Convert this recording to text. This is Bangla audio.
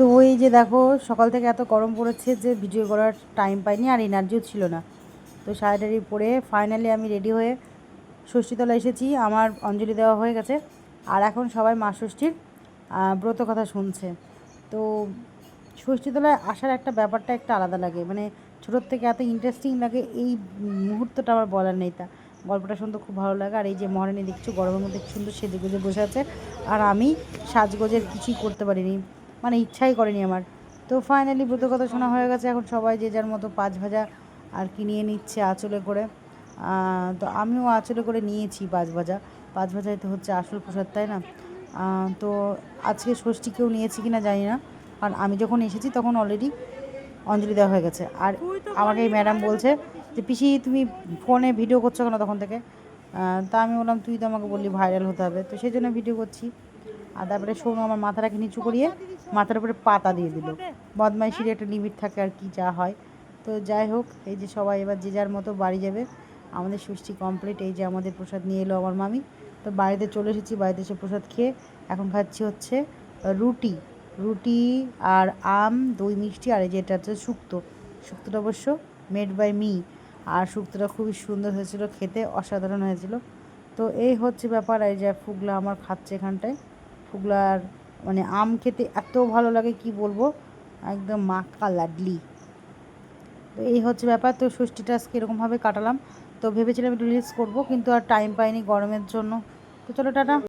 তো ওই যে দেখো সকাল থেকে এত গরম পড়েছে যে ভিডিও করার টাইম পাইনি আর এনার্জিও ছিল না। তো শাড়ি টাড়ি পরে ফাইনালি আমি রেডি হয়ে ষষ্ঠীতলা এসেছি। আমার অঞ্জলি দেওয়া হয়ে গেছে আর এখন সবাই মা ষষ্ঠীর ব্রত কথা শুনছে। তো ষষ্ঠীতলায় আসার একটা ব্যাপারটা একটা আলাদা লাগে, মানে ছোটোর থেকে এত ইন্টারেস্টিং লাগে এই মুহূর্তটা আমার বলার নেই। তা গল্পটা শুনতে খুব ভালো লাগে। আর এই যে মহারানী দেখছো গরমের মধ্যে সুন্দর সেজে গুজে বসে আছে, আর আমি সাজগোজের কিছুই করতে পারিনি, মানে ইচ্ছাই করেনি আমার। তো ফাইনালি ব্রত কথা শোনা হয়ে গেছে, এখন সবাই যে যার মতো পাঁচ ভাজা আর কি নিয়ে নিচ্ছে আঁচলে করে। তো আমিও আঁচলে করে নিয়েছি পাঁচ ভাজা। পাঁচ ভাজাই তো হচ্ছে আসল প্রসাদ, তাই না? তো আজকে ষষ্ঠী কেউ নিয়েছি কি না জানি না, কারণ আমি যখন এসেছি তখন অলরেডি অঞ্জলি দেওয়া হয়ে গেছে। আর আমাকে এই ম্যাডাম বলছে যে পিসি তুমি ফোনে ভিডিও করছো কেন তখন থেকে? তা আমি বললাম তুই তো আমাকে বললি ভাইরাল হতে হবে, তো সেই জন্য ভিডিও করছি। আর তারপরে শোনো, আমার মাথাটাকে নিচু করিয়ে মাথার উপরে পাতা দিয়ে দিল। বদমাইশির একটা লিমিট থাকে আর কি, যা হয়। তো যাই হোক, এই যে সবাই এবার যে যার মতো বাড়ি যাবে। আমাদের ষষ্ঠী কমপ্লিট। এই যে আমাদের প্রসাদ নিয়ে এলো আমার মামি। তো বাড়িতে চলে এসেছি, বাড়িতে এসে প্রসাদ খেয়ে এখন খাচ্ছি হচ্ছে রুটি। রুটি আর আম, দই মিষ্টি, আর এই যে এটা হচ্ছে শুক্তো। শুক্তোটা অবশ্য মেড বাই মি। আর শুক্তোটা খুবই সুন্দর হয়েছিল, খেতে অসাধারণ হয়েছিল। তো এই হচ্ছে ব্যাপার। এই যে ফুগলা আমার খাচ্ছে এখানটায়। ফুগলার মানে আম খেতে এত ভালো লাগে কি বলবো, একদম মাখা লাডলি। তো এই হচ্ছে ব্যাপার। তো ষষ্ঠীটা আজকে এরকমভাবে কাটালাম। তো ভেবেছিলাম একটু রিলস করবো, কিন্তু আর টাইম পাইনি গরমের জন্য। তো চলো টাটা।